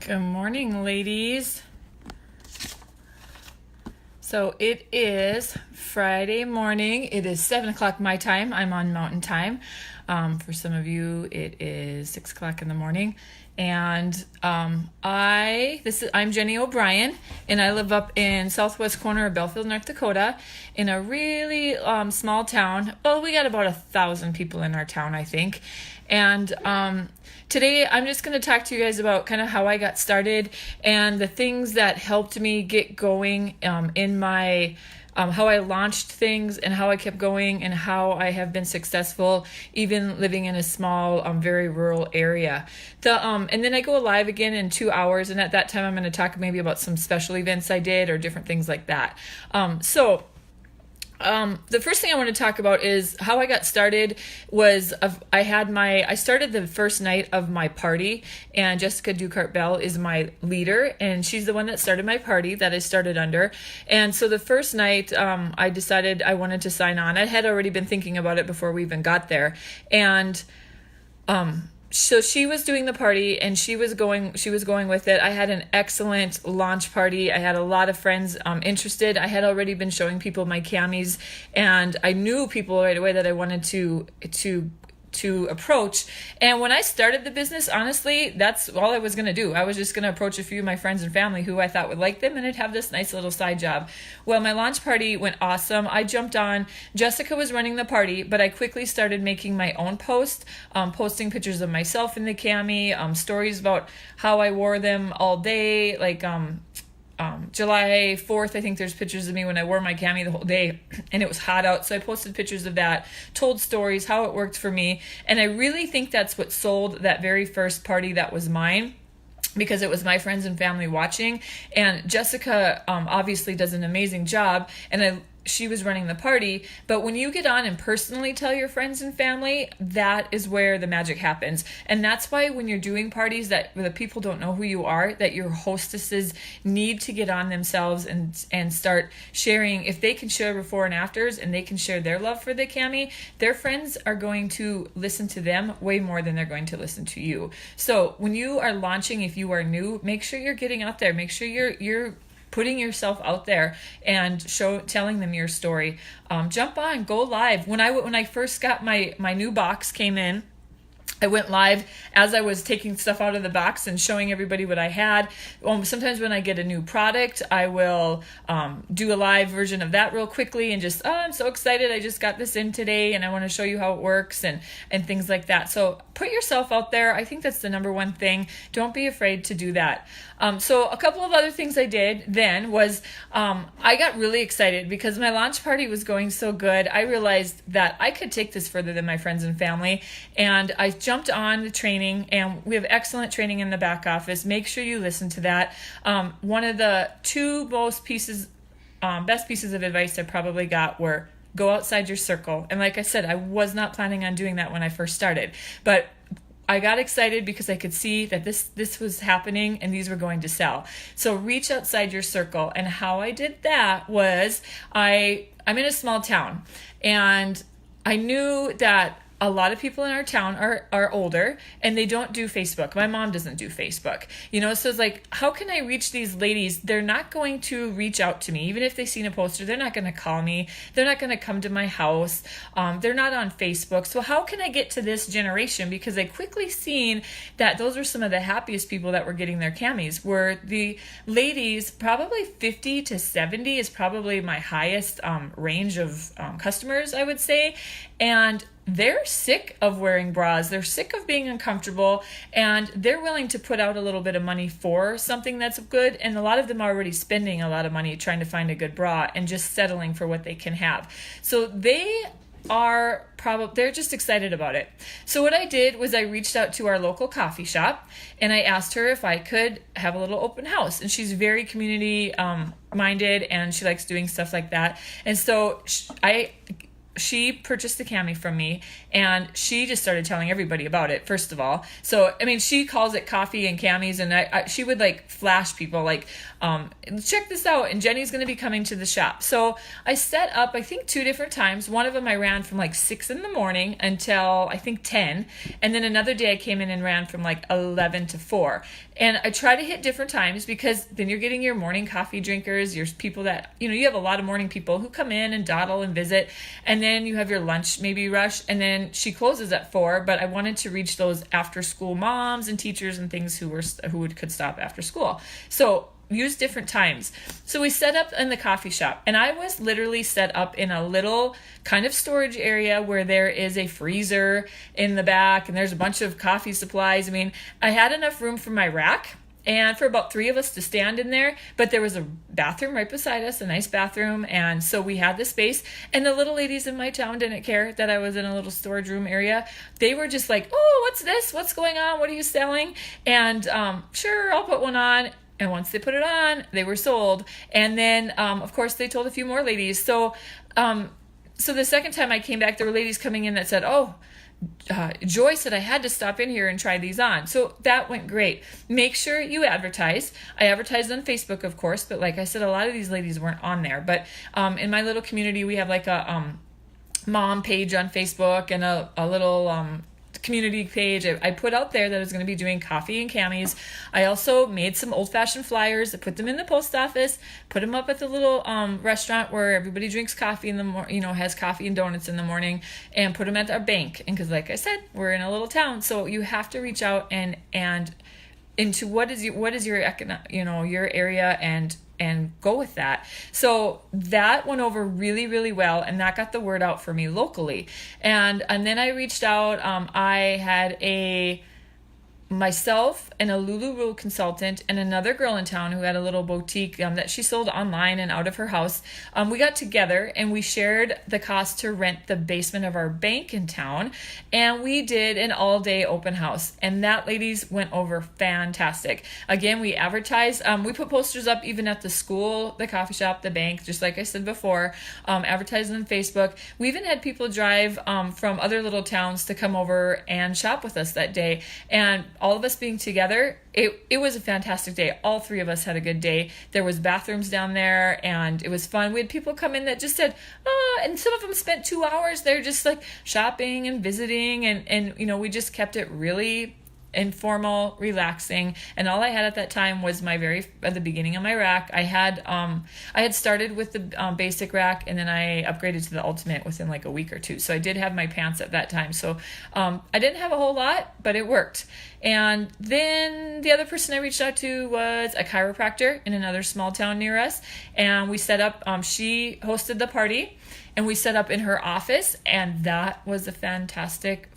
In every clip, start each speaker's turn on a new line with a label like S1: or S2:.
S1: Good morning, ladies. So it is Friday morning. It is 7 o'clock my time. I'm on Mountain Time. For some of you, it is 6 o'clock in the morning. And I'm Jenny O'Brien, and I live up in southwest corner of Belfield, North Dakota, in a really small town. Well, we got about 1,000 people in our town, I think. And today I'm just going to talk to you guys about kind of how I got started and the things that helped me get going in my how I launched things and how I kept going and how I have been successful even living in a small, very rural area. And then I go live again in 2 hours, and at that time I'm going to talk maybe about some special events I did or different things like that. The first thing I want to talk about is how I got started was I started the first night of my party, and Jessica Dukart Bell is my leader, and she's the one that started my party that I started under. And so the first night, I decided I wanted to sign on. I had already been thinking about it before we even got there. And, so she was doing the party and she was going with it. I had an excellent launch party. I had a lot of friends interested. I had already been showing people my camis, and I knew people right away that I wanted to approach. And when I started the business, honestly, that's all I was going to do. I was just going to approach a few of my friends and family who I thought would like them, and I'd have this nice little side job. Well, my launch party went awesome. I jumped on. Jessica was running the party, but I quickly started making my own post, posting pictures of myself in the cami, stories about how I wore them all day, like July 4th, I think there's pictures of me when I wore my cami the whole day and it was hot out. So I posted pictures of that, told stories, how it worked for me. And I really think that's what sold that very first party that was mine, because it was my friends and family watching. And Jessica obviously does an amazing job, and she was running the party. But when you get on and personally tell your friends and family, that is where the magic happens. And that's why when you're doing parties that the people don't know who you are, that your hostesses need to get on themselves and start sharing. If they can share before and afters and they can share their love for the cami, their friends are going to listen to them way more than they're going to listen to you. So when you are launching, if you are new, make sure you're getting out there. Make sure you're putting yourself out there and telling them your story. Jump on, go live. When I first got my new box came in, I went live as I was taking stuff out of the box and showing everybody what I had. Sometimes when I get a new product, I will do a live version of that real quickly and just, I'm so excited. I just got this in today and I want to show you how it works and things like that. So put yourself out there. I think that's the number one thing. Don't be afraid to do that. So a couple of other things I did then was I got really excited because my launch party was going so good. I realized that I could take this further than my friends and family, and I jumped on the training, and we have excellent training in the back office. Make sure you listen to that. One of the two best pieces of advice I probably got were go outside your circle. And like I said, I was not planning on doing that when I first started, but I got excited because I could see that this was happening and these were going to sell. So reach outside your circle. And how I did that was I'm in a small town, and I knew that a lot of people in our town are older and they don't do Facebook. My mom doesn't do Facebook, so it's like, how can I reach these ladies? They're not going to reach out to me. Even if they've seen a poster, they're not going to call me. They're not going to come to my house. They're not on Facebook. So how can I get to this generation? Because I quickly seen that those were some of the happiest people that were getting their camis were the ladies. Probably 50 to 70 is probably my highest range of customers, I would say. And they're sick of wearing bras. They're sick of being uncomfortable, and they're willing to put out a little bit of money for something that's good. And a lot of them are already spending a lot of money trying to find a good bra and just settling for what they can have. So they're just excited about it. So what I did was I reached out to our local coffee shop and I asked her if I could have a little open house. And she's very community minded, and she likes doing stuff like that. And so I she purchased the cami from me, and she just started telling everybody about it, first of all. So, I mean, she calls it coffee and camis, and she would like flash people like, check this out, and Jenny's going to be coming to the shop. So I set up, I think, 2 different times. One of them I ran from like 6 in the morning until I think 10. And then another day I came in and ran from like 11 to 4. And I try to hit different times, because then you're getting your morning coffee drinkers, your people that, you have a lot of morning people who come in and dawdle and visit. And then you have your lunch maybe rush. And then she closes at 4. But I wanted to reach those after school moms and teachers and things who could stop after school. So use different times. So we set up in the coffee shop, and I was literally set up in a little kind of storage area where there is a freezer in the back, and there's a bunch of coffee supplies. I mean, I had enough room for my rack and for about 3 of us to stand in there, but there was a bathroom right beside us, a nice bathroom. And so we had the space, and the little ladies in my town didn't care that I was in a little storage room area. They were just like, oh, what's this? What's going on? What are you selling? And sure, I'll put one on. And once they put it on, they were sold. And then, of course, they told a few more ladies. So the second time I came back, there were ladies coming in that said, oh, Joy said I had to stop in here and try these on. So that went great. Make sure you advertise. I advertised on Facebook, of course, but like I said, a lot of these ladies weren't on there. But in my little community, we have like a mom page on Facebook and a little community page. I put out there that I was going to be doing coffee and camis. I also made some old-fashioned flyers, put them in the post office, put them up at the little restaurant where everybody drinks coffee in the morning, has coffee and donuts in the morning, and put them at our bank. And because, like I said, we're in a little town, so you have to reach out and into what is your your area and go with that. So that went over really, really well, and that got the word out for me locally. And then I reached out. I had myself and a LuLaRoe consultant and another girl in town who had a little boutique that she sold online and out of her house. We got together and we shared the cost to rent the basement of our bank in town, and we did an all-day open house, and that, ladies, went over fantastic. Again, we advertised. We put posters up even at the school, the coffee shop, the bank, just like I said before, advertising on Facebook. We even had people drive from other little towns to come over and shop with us that day, and all of us being together, it was a fantastic day. All 3 of us had a good day. There was bathrooms down there, and it was fun. We had people come in that just said, and some of them spent 2 hours there just like shopping and visiting, and we just kept it really informal, relaxing. And all I had at that time was at the beginning of my rack. I had started with the basic rack, and then I upgraded to the ultimate within like a week or 2. So I did have my pants at that time. So I didn't have a whole lot, but it worked. And then the other person I reached out to was a chiropractor in another small town near us. And we set up, she hosted the party, and we set up in her office, and that was a fantastic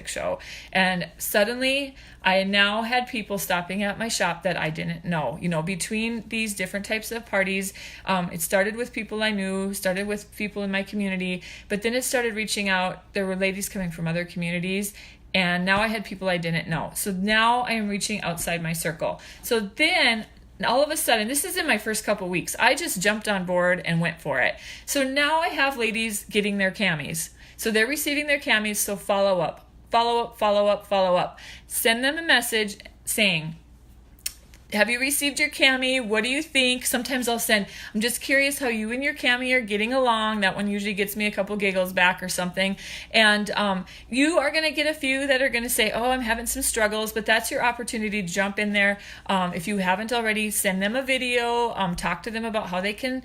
S1: show. And suddenly I now had people stopping at my shop that I didn't know. Between these different types of parties, it started with people I knew, started with people in my community, but then it started reaching out. There were ladies coming from other communities, and now I had people I didn't know. So now I am reaching outside my circle. So then all of a sudden, this is in my first couple weeks, I just jumped on board and went for it. So now I have ladies getting their camis. So they're receiving their camis, so follow up. Send them a message saying, have you received your cami? What do you think? Sometimes I'll send, I'm just curious how you and your cami are getting along. That one usually gets me a couple giggles back or something. And you are going to get a few that are going to say, oh, I'm having some struggles, but that's your opportunity to jump in there. If you haven't already, send them a video, talk to them about how they can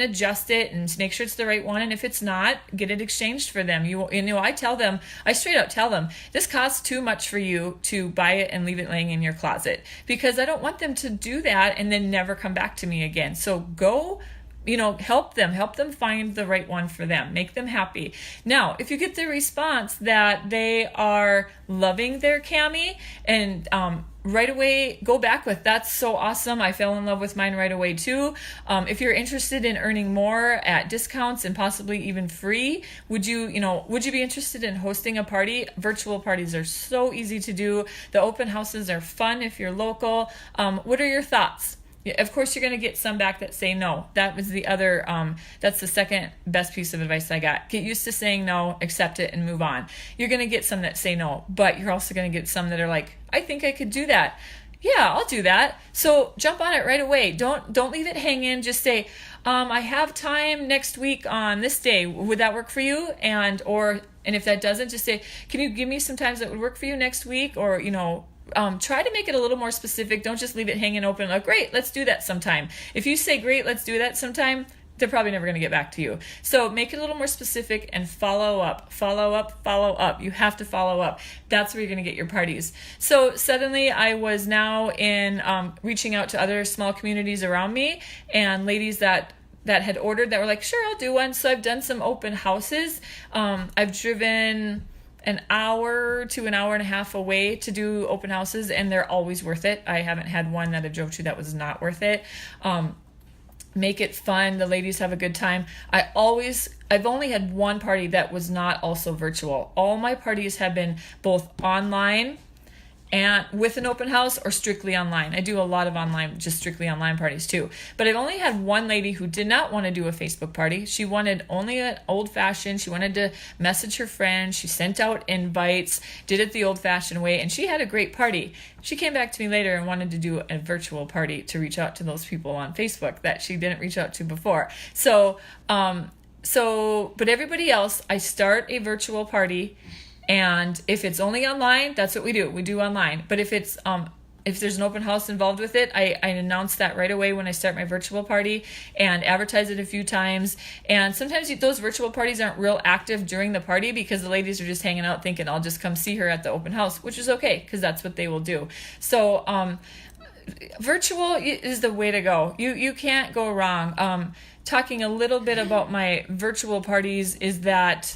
S1: adjust it and make sure it's the right one. And if it's not, get it exchanged for them. I straight out tell them, this costs too much for you to buy it and leave it laying in your closet, because I don't want them to do that and then never come back to me again. So go, help them find the right one for them, make them happy. Now, if you get the response that they are loving their cami and right away go back with, that's so awesome. I fell in love with mine right away too. If you're interested in earning more at discounts and possibly even free, would you be interested in hosting a party? Virtual parties are so easy to do. The open houses are fun if you're local. What are your thoughts? Yeah, of course, you're going to get some back that say no. That was the other, that's the second best piece of advice I got. Get used to saying no, accept it, and move on. You're going to get some that say no, but you're also going to get some that are like, I think I could do that. Yeah, I'll do that. So jump on it right away. Don't leave it hanging. Just say, I have time next week on this day. Would that work for you? And if that doesn't, just say, can you give me some times that would work for you next week? Or, try to make it a little more specific. Don't just leave it hanging open like, great, let's do that sometime. If you say, great, let's do that sometime, they're probably never going to get back to you. So make it a little more specific and follow up. You have to follow up. That's where you're going to get your parties. So suddenly I was now in reaching out to other small communities around me, and ladies that had ordered that were like, sure, I'll do one. So I've done some open houses. I've driven an hour to an hour and a half away to do open houses, and they're always worth it. I haven't had one that I drove to that was not worth it. Make it fun. The ladies have a good time. I've only had one party that was not also virtual. All my parties have been both online and with an open house or strictly online. I do a lot of online, just strictly online parties too. But I've only had one lady who did not want to do a Facebook party. She wanted only an old fashioned. She wanted to message her friends. She sent out invites, did it the old fashioned way, and she had a great party. She came back to me later and wanted to do a virtual party to reach out to those people on Facebook that she didn't reach out to before. But everybody else, I start a virtual party. And if it's only online, that's what we do. We do online. But if there's an open house involved with it, I announce that right away when I start my virtual party and advertise it a few times. And sometimes those virtual parties aren't real active during the party because the ladies are just hanging out thinking I'll just come see her at the open house, which is okay because that's what they will do. So virtual is the way to go. You can't go wrong. Talking a little bit about my virtual parties is that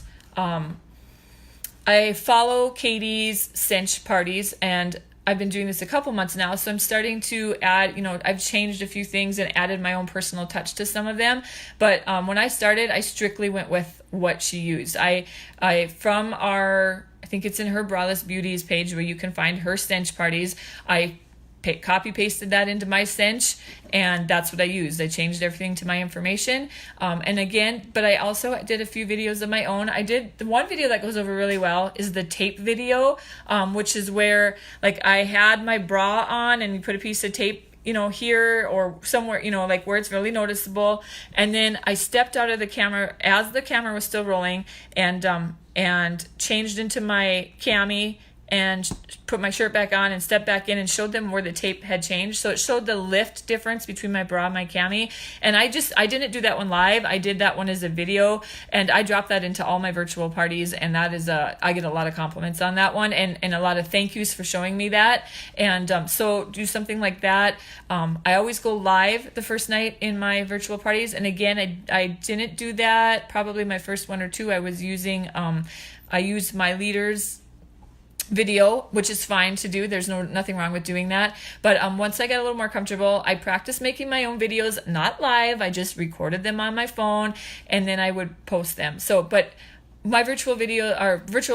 S1: I follow Katie's cinch parties, and I've been doing this a couple months now, so I'm starting to add, I've changed a few things and added my own personal touch to some of them. But when I started, I strictly went with what she used. I think it's in her Braless Beauties page where you can find her cinch parties. I copy pasted that into my cinch, and that's what I used. I changed everything to my information. But I also did a few videos of my own. I did the one video that goes over really well is the tape video, which is where like I had my bra on and you put a piece of tape here or somewhere, like where it's really noticeable. And then I stepped out of the camera as the camera was still rolling and changed into my cami and put my shirt back on and stepped back in and showed them where the tape had changed. So it showed the lift difference between my bra and my cami. And I didn't do that one live. I did that one as a video, and I dropped that into all my virtual parties. And that is I get a lot of compliments on that one and a lot of thank yous for showing me that. And so do something like that. I always go live the first night in my virtual parties. And again, I didn't do that. Probably my first one or two I was using, I used my leaders video, which is fine to do. There's nothing wrong with doing that. But once I got a little more comfortable, I practiced making my own videos, not live. I just recorded them on my phone and then I would post them. But my virtual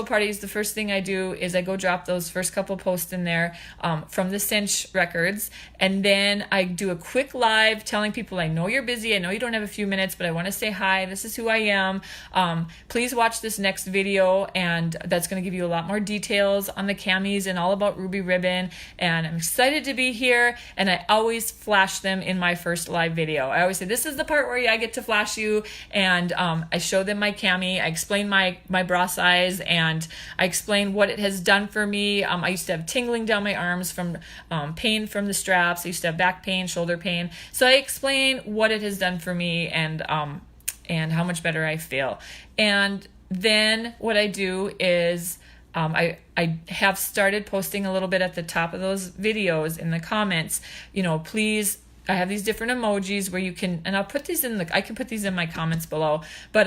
S1: parties, the first thing I do is I go drop those first couple posts in there from the cinch records. And then I do a quick live telling people, I know you're busy. I know you don't have a few minutes, but I want to say hi. This is who I am. Please watch this next video. And that's going to give you a lot more details on the camis and all about Ruby Ribbon. And I'm excited to be here. And I always flash them in my first live video. I always say, this is the part where I get to flash you. And I show them my cami. I explain my bra size, and I explain what it has done for me. I used to have tingling down my arms from pain from the straps. I used to have back pain, shoulder pain. So I explain what it has done for me and how much better I feel. And then what I do is I have started posting a little bit at the top of those videos in the comments, please. I have these different emojis where you can, and I'll put these I can put these in my comments below, but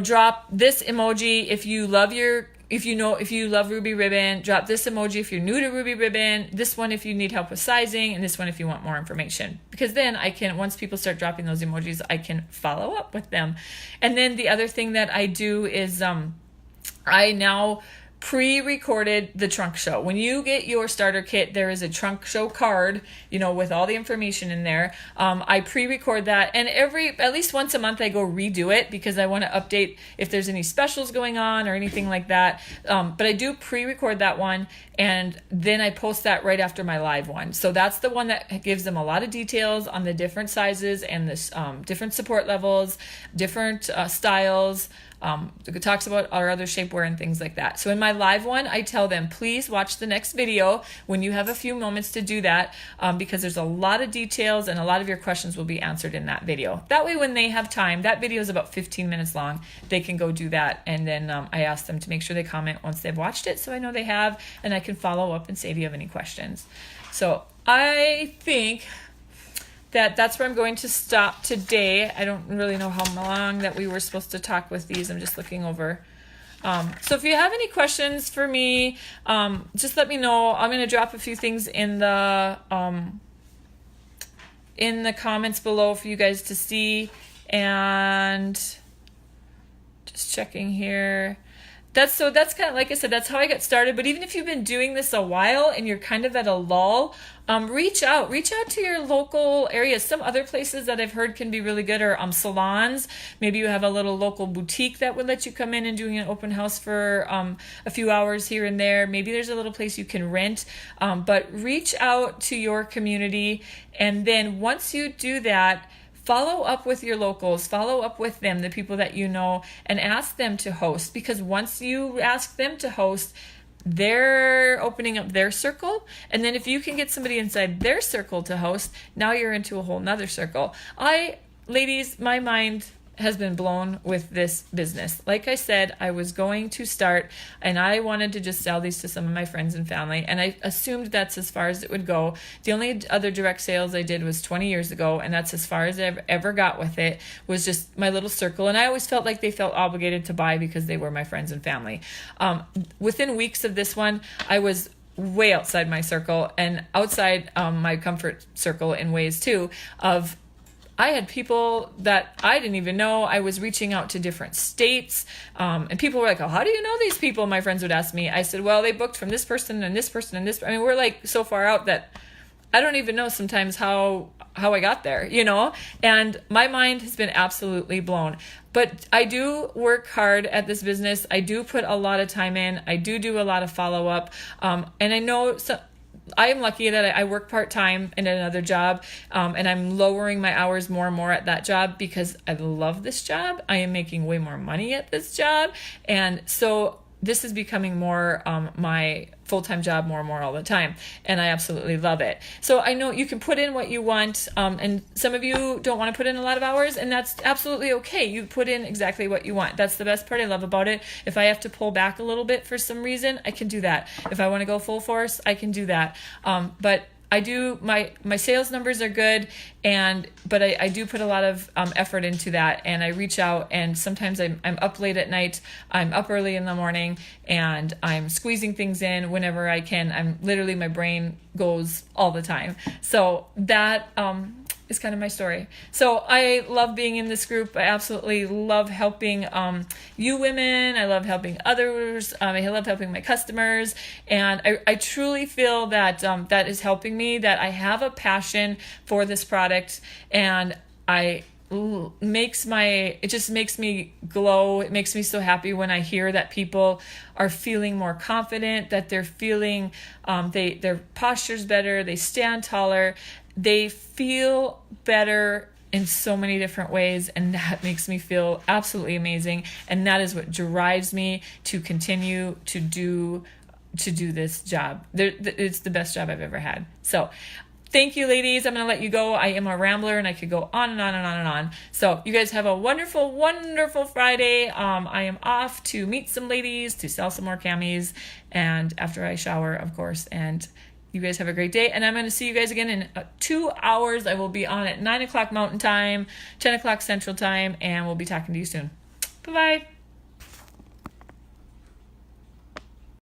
S1: drop this emoji if you love Ruby Ribbon. Drop this emoji if you're new to Ruby Ribbon. This one if you need help with sizing, and this one if you want more information. Because then once people start dropping those emojis, I can follow up with them. And then the other thing that I do is I now pre-recorded the trunk show. When you get your starter kit, there is a trunk show card, with all the information in there. I pre-record that, and at least once a month I go redo it because I want to update if there's any specials going on or anything like that. But I do pre-record that one, and then I post that right after my live one. So that's the one that gives them a lot of details on the different sizes and this different support levels, different styles. It talks about our other shapewear and things like that. So in my live one, I tell them, please watch the next video when you have a few moments to do that, because there's a lot of details and a lot of your questions will be answered in that video. That way, when they have time, that video is about 15 minutes long, they can go do that. And then I ask them to make sure they comment once they've watched it, so I know they have, and I can follow up and say if you have any questions. So I think that's where I'm going to stop today. I don't really know how long that we were supposed to talk with these. I'm just looking over. So if you have any questions for me, just let me know. I'm going to drop a few things in the comments below for you guys to see. And just checking here. That's kind of, like I said, that's how I got started. But even if you've been doing this a while and you're kind of at a lull, reach out to your local areas. Some other places that I've heard can be really good are salons. Maybe you have a little local boutique that would let you come in and do an open house for a few hours here and there. Maybe there's a little place you can rent, but reach out to your community. And then once you do that, follow up with your locals, follow up with them, the people that you know, and ask them to host. Because once you ask them to host, they're opening up their circle. And then if you can get somebody inside their circle to host, now you're into a whole nother circle. Ladies, my mind has been blown with this business. Like I said, I was going to start and I wanted to just sell these to some of my friends and family, and I assumed that's as far as it would go. The only other direct sales I did was 20 years ago, and that's as far as I've ever got with it, was just my little circle. And I always felt like they felt obligated to buy because they were my friends and family. Within weeks of this one, I was way outside my circle and outside my comfort circle in ways too, of I had people that I didn't even know. I was reaching out to different states, and people were like, oh, how do you know these people? My friends would ask me. I said, well, they booked from this person and this person and this. I mean, we're like so far out that I don't even know sometimes how I got there, and my mind has been absolutely blown. But I do work hard at this business. I do put a lot of time in. I do a lot of follow-up, and I know I am lucky that I work part-time in another job, and I'm lowering my hours more and more at that job because I love this job. I am making way more money at this job, and so this is becoming more my full-time job more and more all the time, and I absolutely love it. So I know you can put in what you want, and some of you don't want to put in a lot of hours, and that's absolutely okay. You put in exactly what you want. That's the best part I love about it. If I have to pull back a little bit for some reason, I can do that. If I want to go full force, I can do that. But I do, my sales numbers are good, but I do put a lot of effort into that, and I reach out, and sometimes I'm up late at night, I'm up early in the morning, and I'm squeezing things in whenever I can. My brain goes all the time. So that is kind of my story. So I love being in this group. I absolutely love helping you women. I love helping others. I love helping my customers. And I truly feel that that is helping me, that I have a passion for this product, and it just makes me glow. It makes me so happy when I hear that people are feeling more confident, that they're feeling their posture's better, they stand taller, they feel better in so many different ways, and that makes me feel absolutely amazing. And that is what drives me to continue to do this job. It's the best job I've ever had. So thank you, ladies. I'm going to let you go. I am a rambler, and I could go on and on and on and on. So you guys have a wonderful, wonderful Friday. I am off to meet some ladies, to sell some more camis, and after I shower, of course. And you guys have a great day, and I'm going to see you guys again in 2 hours. I will be on at 9 o'clock Mountain Time, 10 o'clock Central Time, and we'll be talking to you soon. Bye-bye.